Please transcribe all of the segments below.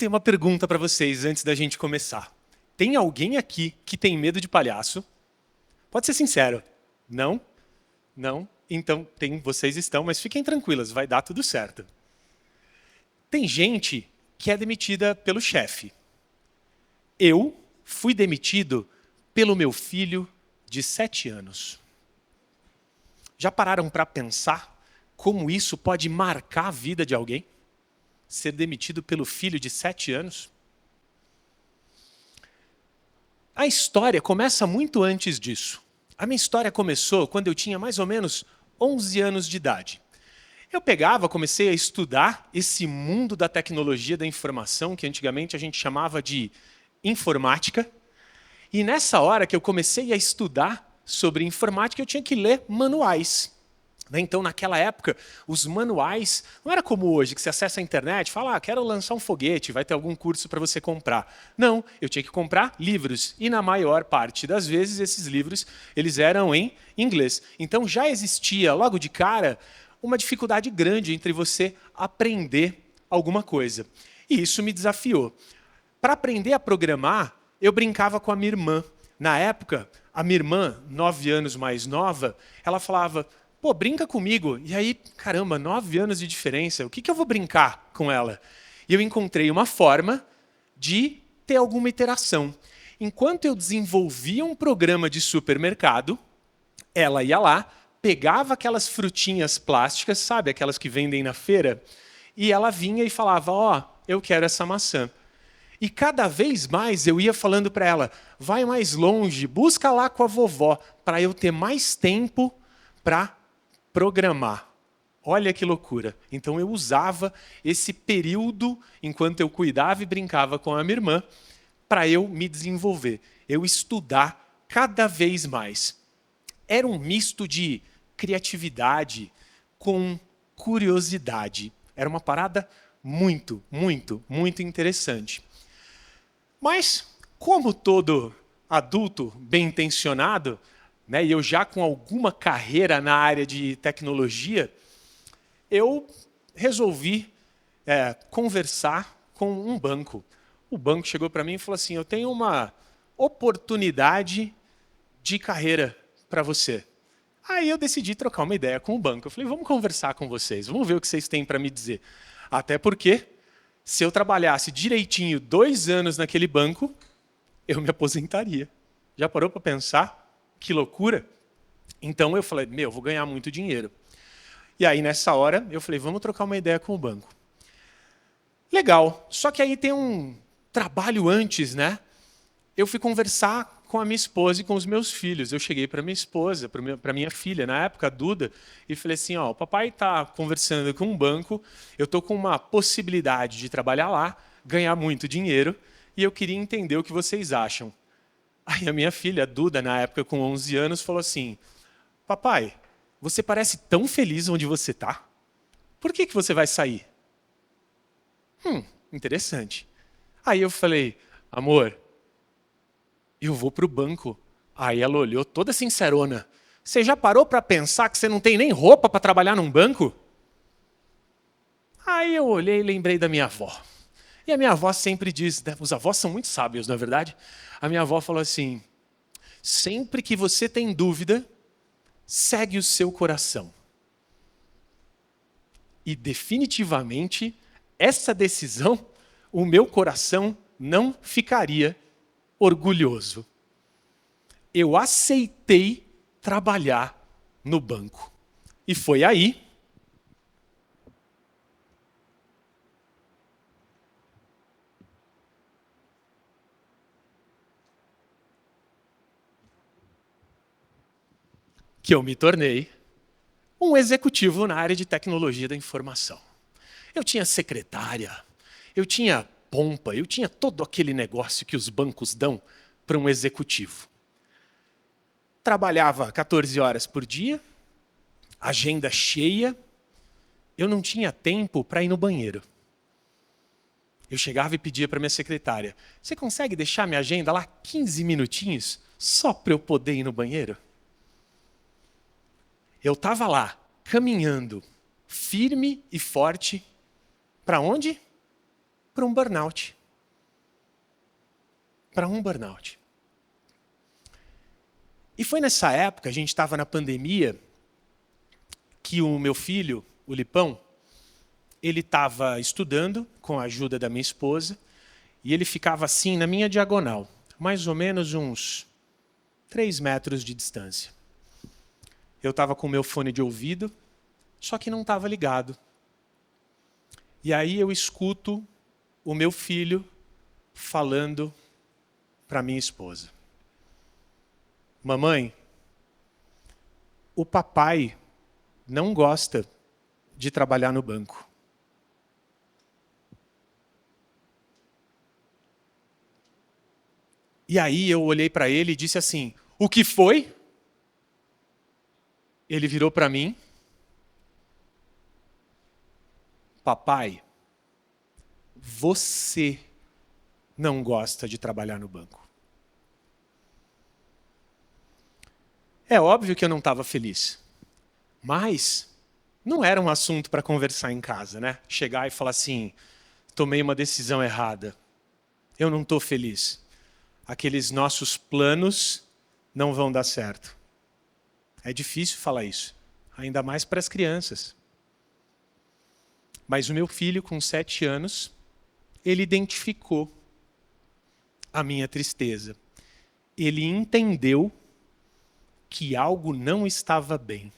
tenho uma pergunta para vocês antes da gente começar. Tem alguém aqui que tem medo de palhaço? Pode ser sincero. Não? Não? Então, vocês estão, mas fiquem tranquilas, vai dar tudo certo. Tem gente que é demitida pelo chefe. Eu fui demitido pelo meu filho de 7 anos. Já pararam para pensar como isso pode marcar a vida de alguém? Ser demitido pelo filho de 7 anos? A história começa muito antes disso. A minha história começou quando eu tinha mais ou menos 11 anos de idade. Eu comecei a estudar esse mundo da tecnologia da informação, que antigamente a gente chamava de informática. E nessa hora que eu comecei a estudar sobre informática, eu tinha que ler manuais. Então, naquela época, os manuais não era como hoje, que você acessa a internet e fala, quero lançar um foguete, vai ter algum curso para você comprar. Não, eu tinha que comprar livros. E na maior parte das vezes, esses livros eles eram em inglês. Então, já existia, logo de cara, uma dificuldade grande entre você aprender alguma coisa. E isso me desafiou. Para aprender a programar, eu brincava com a minha irmã. Na época, a minha irmã, 9 anos mais nova, ela falava, pô, brinca comigo. E aí, caramba, 9 anos de diferença, o que eu vou brincar com ela? E eu encontrei uma forma de ter alguma interação. Enquanto eu desenvolvia um programa de supermercado, ela ia lá, pegava aquelas frutinhas plásticas, sabe, aquelas que vendem na feira, e ela vinha e falava, eu quero essa maçã. E cada vez mais eu ia falando para ela, vai mais longe, busca lá com a vovó, para eu ter mais tempo para programar. Olha que loucura. Então eu usava esse período, enquanto eu cuidava e brincava com a minha irmã, para eu me desenvolver, eu estudar cada vez mais. Era um misto de criatividade com curiosidade. Era uma parada muito, muito, muito interessante. Mas, como todo adulto bem-intencionado, né, e eu já com alguma carreira na área de tecnologia, eu resolvi conversar com um banco. O banco chegou para mim e falou assim, eu tenho uma oportunidade de carreira para você. Aí eu decidi trocar uma ideia com o banco. Eu falei, vamos conversar com vocês, vamos ver o que vocês têm para me dizer. Até porque, se eu trabalhasse direitinho 2 anos naquele banco, eu me aposentaria. Já parou para pensar? Que loucura! Então eu falei, vou ganhar muito dinheiro. E aí, nessa hora, eu falei, vamos trocar uma ideia com o banco. Legal, só que aí tem um trabalho antes, né? Eu fui conversar com a minha esposa e com os meus filhos. Eu cheguei para minha esposa, para minha filha, na época, a Duda, e falei assim, o papai está conversando com um banco, eu estou com uma possibilidade de trabalhar lá, ganhar muito dinheiro, e eu queria entender o que vocês acham. Aí a minha filha, a Duda, na época com 11 anos, falou assim, papai, você parece tão feliz onde você está. Por que você vai sair? Interessante. Aí eu falei, amor, eu vou para o banco. Aí ela olhou toda sincerona. Você já parou para pensar que você não tem nem roupa para trabalhar num banco? Aí eu olhei e lembrei da minha avó. E a minha avó sempre diz, os avós são muito sábios, não é verdade? A minha avó falou assim, sempre que você tem dúvida, segue o seu coração. E definitivamente, essa decisão, o meu coração não ficaria orgulhoso. Eu aceitei trabalhar no banco. E foi aí que eu me tornei um executivo na área de tecnologia da informação. Eu tinha secretária, eu tinha pompa, eu tinha todo aquele negócio que os bancos dão para um executivo. Trabalhava 14 horas por dia, agenda cheia, eu não tinha tempo para ir no banheiro. Eu chegava e pedia para minha secretária, você consegue deixar minha agenda lá 15 minutinhos, só para eu poder ir no banheiro? Eu estava lá, caminhando, firme e forte, para onde? para um burnout. Para um burnout. E foi nessa época, a gente estava na pandemia, que o meu filho, o Lipão, ele estava estudando com a ajuda da minha esposa, e ele ficava assim na minha diagonal, mais ou menos uns 3 metros de distância. Eu estava com o meu fone de ouvido, só que não estava ligado. E aí eu escuto o meu filho falando para minha esposa: mamãe, o papai não gosta de trabalhar no banco. E aí eu olhei para ele e disse assim: o que foi? Ele virou para mim: papai, você não gosta de trabalhar no banco. É óbvio que eu não estava feliz, mas não era um assunto para conversar em casa, né? Chegar e falar assim: tomei uma decisão errada, eu não estou feliz. Aqueles nossos planos não vão dar certo. É difícil falar isso, ainda mais para as crianças. Mas o meu filho, com 7 anos, ele identificou a minha tristeza. Ele entendeu que algo não estava bem.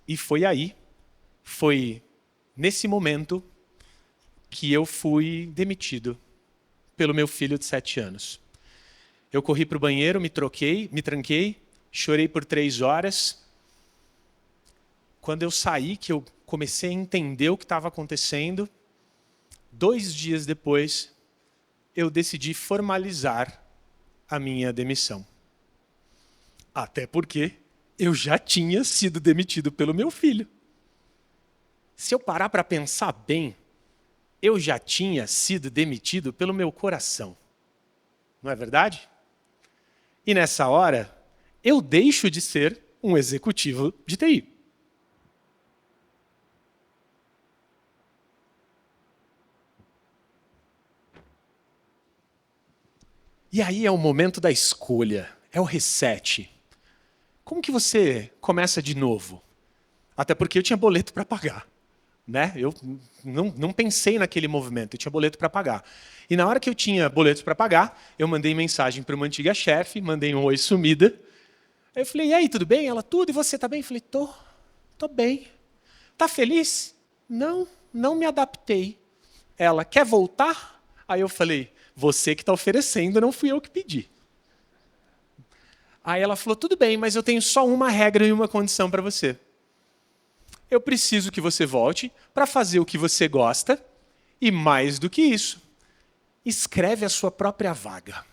E foi nesse momento, que eu fui demitido pelo meu filho de 7 anos. Eu corri para o banheiro, me tranquei, chorei por 3 horas. Quando eu saí, que eu comecei a entender o que estava acontecendo, 2 dias depois, eu decidi formalizar a minha demissão. Até porque eu já tinha sido demitido pelo meu filho. Se eu parar para pensar bem, eu já tinha sido demitido pelo meu coração. Não é verdade? E nessa hora, eu deixo de ser um executivo de TI. E aí é o momento da escolha, é o reset. Como que você começa de novo? Até porque eu tinha boleto para pagar, né? Eu não pensei naquele movimento, eu tinha boleto para pagar. E na hora que eu tinha boletos para pagar, eu mandei mensagem para uma antiga chefe, mandei um oi sumida. Aí eu falei: e aí, tudo bem? Ela: tudo, e você tá bem? Eu falei: tô bem. Tá feliz? Não me adaptei. Ela: quer voltar? Aí eu falei: você que está oferecendo, não fui eu que pedi. Aí ela falou: tudo bem, mas eu tenho só uma regra e uma condição para você. Eu preciso que você volte para fazer o que você gosta e, mais do que isso, escreve a sua própria vaga.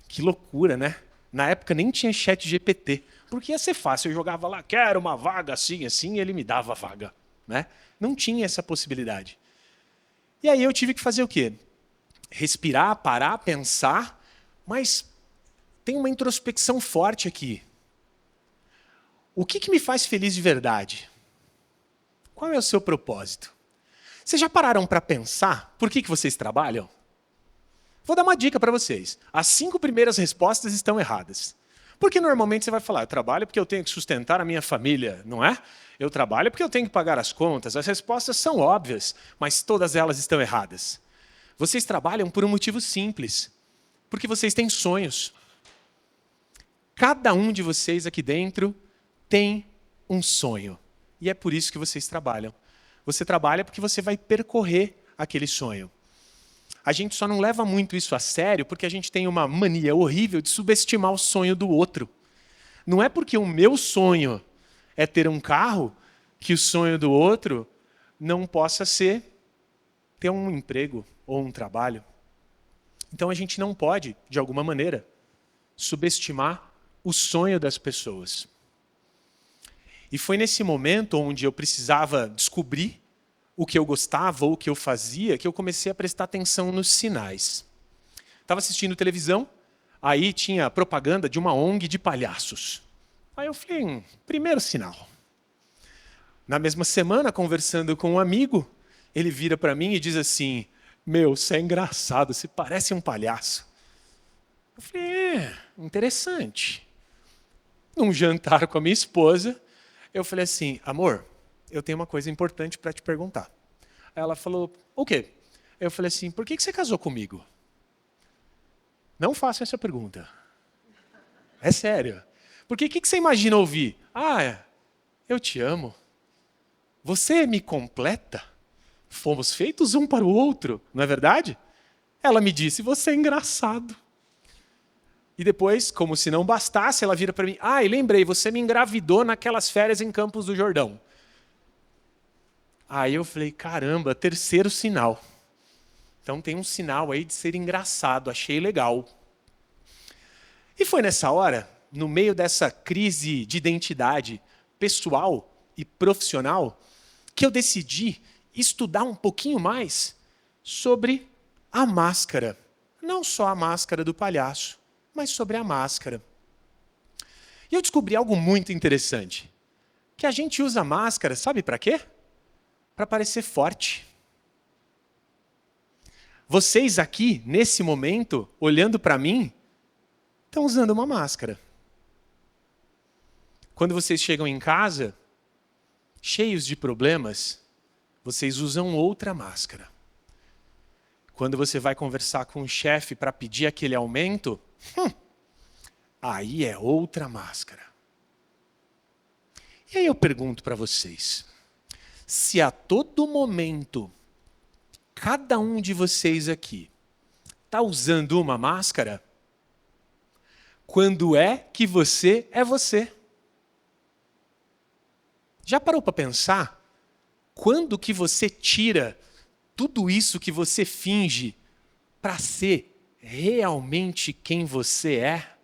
Que loucura, né? Na época nem tinha chat GPT, porque ia ser fácil. Eu jogava lá: quero uma vaga assim, assim, e ele me dava a vaga, né? Não tinha essa possibilidade. E aí eu tive que fazer o quê? Respirar, parar, pensar, mas tem uma introspecção forte aqui. O que me faz feliz de verdade? Qual é o seu propósito? Vocês já pararam para pensar por que vocês trabalham? Vou dar uma dica para vocês. As 5 primeiras respostas estão erradas. Porque normalmente você vai falar: eu trabalho porque eu tenho que sustentar a minha família, não é? Eu trabalho porque eu tenho que pagar as contas. As respostas são óbvias, mas todas elas estão erradas. Vocês trabalham por um motivo simples. Porque vocês têm sonhos. Cada um de vocês aqui dentro tem um sonho. E é por isso que vocês trabalham. Você trabalha porque você vai percorrer aquele sonho. A gente só não leva muito isso a sério porque a gente tem uma mania horrível de subestimar o sonho do outro. Não é porque o meu sonho é ter um carro que o sonho do outro não possa ser ter um emprego ou um trabalho. Então a gente não pode, de alguma maneira, subestimar o sonho das pessoas. E foi nesse momento onde eu precisava descobrir o que eu gostava ou o que eu fazia, que eu comecei a prestar atenção nos sinais. Estava assistindo televisão, aí tinha propaganda de uma ONG de palhaços. Aí eu falei: primeiro sinal. Na mesma semana, conversando com um amigo, ele vira para mim e diz assim: meu, você é engraçado, você parece um palhaço. Eu falei, interessante. Num jantar com a minha esposa, eu falei assim, amor, eu tenho uma coisa importante para te perguntar. Aí ela falou, o quê? Eu falei assim, por que você casou comigo? Não faça essa pergunta. É sério. Porque o que você imagina ouvir? Eu te amo. Você me completa. Fomos feitos um para o outro, não é verdade? Ela me disse, você é engraçado. E depois, como se não bastasse, ela vira para mim, e lembrei, você me engravidou naquelas férias em Campos do Jordão. Aí eu falei, caramba, terceiro sinal. Então tem um sinal aí de ser engraçado, achei legal. E foi nessa hora, no meio dessa crise de identidade pessoal e profissional, que eu decidi estudar um pouquinho mais sobre a máscara. Não só a máscara do palhaço, mas sobre a máscara. E eu descobri algo muito interessante. Que a gente usa máscara, sabe para quê? Para parecer forte. Vocês aqui, nesse momento, olhando para mim, estão usando uma máscara. Quando vocês chegam em casa, cheios de problemas, vocês usam outra máscara. Quando você vai conversar com o chefe para pedir aquele aumento, aí é outra máscara. E aí eu pergunto para vocês, se a todo momento, cada um de vocês aqui está usando uma máscara, quando é que você é você? Já parou para pensar? Quando que você tira tudo isso que você finge para ser realmente quem você é?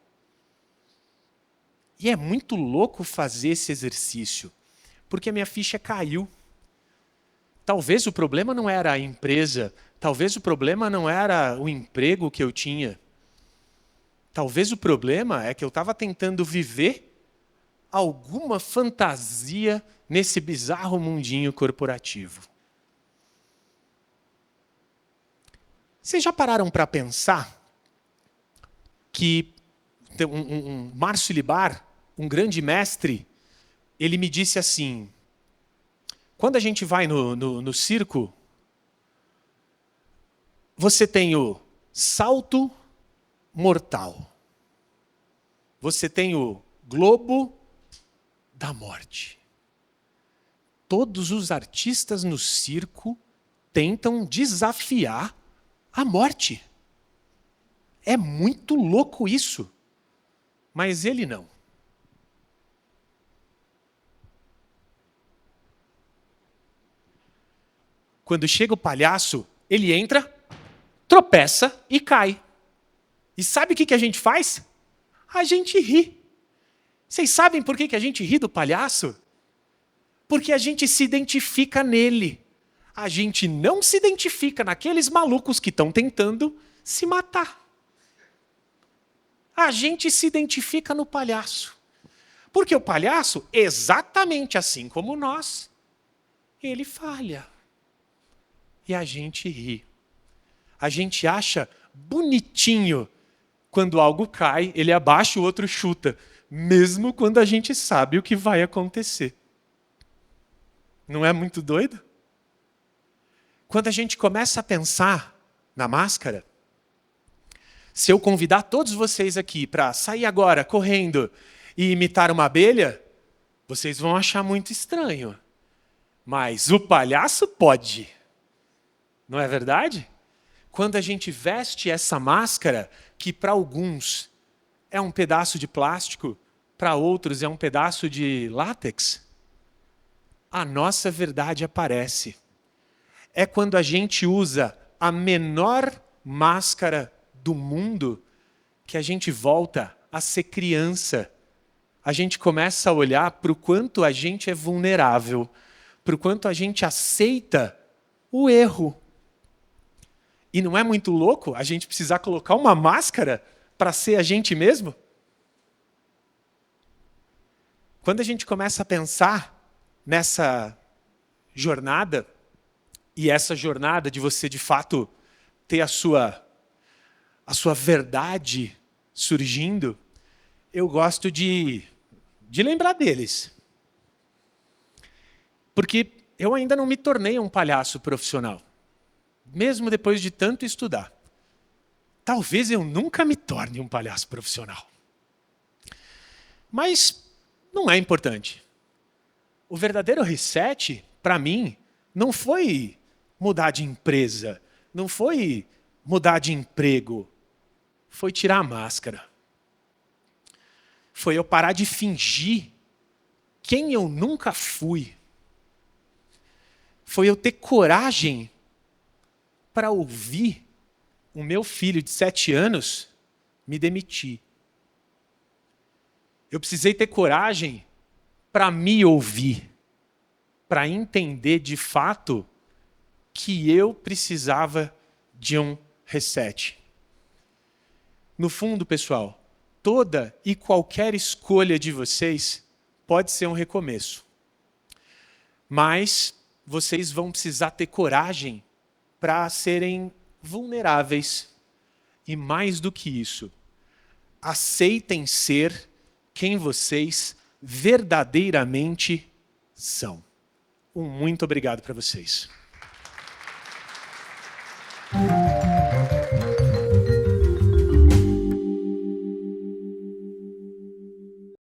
E é muito louco fazer esse exercício, porque a minha ficha caiu. Talvez o problema não era a empresa, talvez o problema não era o emprego que eu tinha. Talvez o problema é que eu estava tentando viver alguma fantasia nesse bizarro mundinho corporativo. Vocês já pararam para pensar que Márcio Libar, um grande mestre, ele me disse assim, quando a gente vai no circo, você tem o salto mortal. Você tem o globo da morte. Todos os artistas no circo tentam desafiar a morte. É muito louco isso. Mas ele não. Quando chega o palhaço, ele entra, tropeça e cai. E sabe o que a gente faz? A gente ri. Vocês sabem por que a gente ri do palhaço? Porque a gente se identifica nele. A gente não se identifica naqueles malucos que estão tentando se matar. A gente se identifica no palhaço. Porque o palhaço, exatamente assim como nós, ele falha. E a gente ri. A gente acha bonitinho quando algo cai, ele abaixa, o outro chuta. Mesmo quando a gente sabe o que vai acontecer. Não é muito doido? Quando a gente começa a pensar na máscara, se eu convidar todos vocês aqui para sair agora correndo e imitar uma abelha, vocês vão achar muito estranho. Mas o palhaço pode. Não é verdade? Quando a gente veste essa máscara, que para alguns é um pedaço de plástico, para outros é um pedaço de látex, a nossa verdade aparece. É quando a gente usa a menor máscara do mundo que a gente volta a ser criança. A gente começa a olhar para o quanto a gente é vulnerável, para o quanto a gente aceita o erro. E não é muito louco a gente precisar colocar uma máscara para ser a gente mesmo? Quando a gente começa a pensar nessa jornada, e essa jornada de você, de fato, ter a sua verdade surgindo, eu gosto de lembrar deles. Porque eu ainda não me tornei um palhaço profissional, mesmo depois de tanto estudar. Talvez eu nunca me torne um palhaço profissional. Mas não é importante. O verdadeiro reset, para mim, não foi mudar de empresa, não foi mudar de emprego, foi tirar a máscara. Foi eu parar de fingir quem eu nunca fui. Foi eu ter coragem para ouvir o meu filho de 7 anos me demitir. Eu precisei ter coragem para me ouvir, para entender de fato que eu precisava de um reset. No fundo, pessoal, toda e qualquer escolha de vocês pode ser um recomeço. Mas vocês vão precisar ter coragem para serem vulneráveis. E mais do que isso, aceitem ser quem vocês verdadeiramente são. Um muito obrigado para vocês.